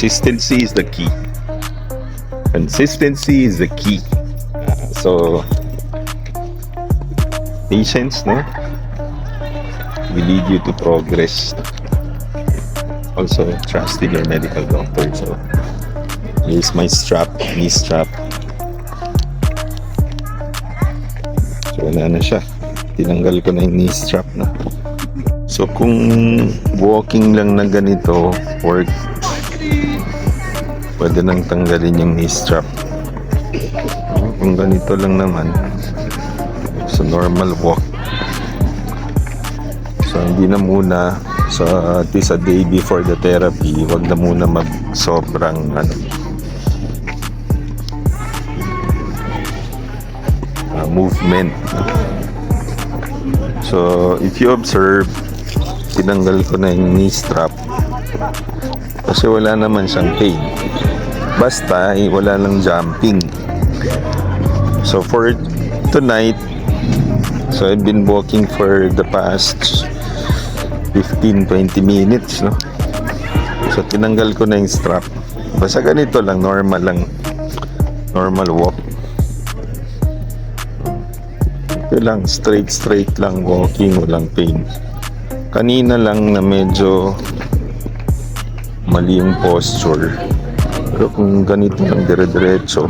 Consistency is the key. Consistency is the key. So, patience, no? Will lead you to progress. Also, trust in your medical doctor. So, here's my strap, knee strap. So, wala na siya. Tinanggal ko na yung knee strap na. So, kung walking lang na ganito, work, pwede nang tanggalin yung knee strap. Kung ganito lang naman, so normal walk. So, hindi na muna, so at least a day before the therapy, wag na muna sobrang movement. So, if you observe, tinanggal ko na yung knee strap kasi wala naman siyang pain. Basta, wala lang jumping. So, for tonight, so I've been walking for the past 15-20 minutes, no? So, tinanggal ko na yung strap. Basta ganito lang, normal walk. Okay lang, straight lang walking, walang pain. Kanina lang na medyo mali yung posture. Pero kung ganito lang, dire-diretso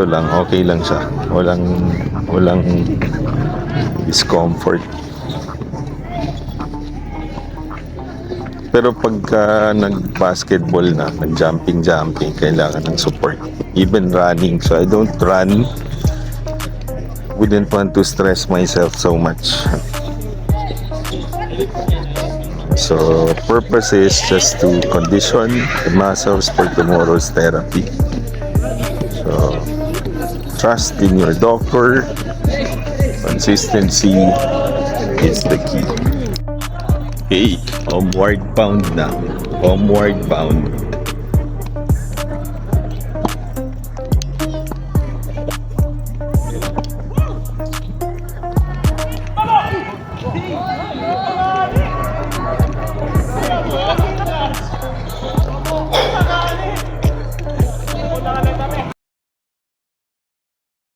lang, okay lang siya. Walang discomfort. Pero pagka nag-basketball na, nag-jumping, kailangan ng support. Even running. So I don't run. Wouldn't want to stress myself so much. So purpose is just to condition the muscles for tomorrow's therapy. So trust in your doctor. Consistency is the key. Hey, homeward bound na. Homeward bound.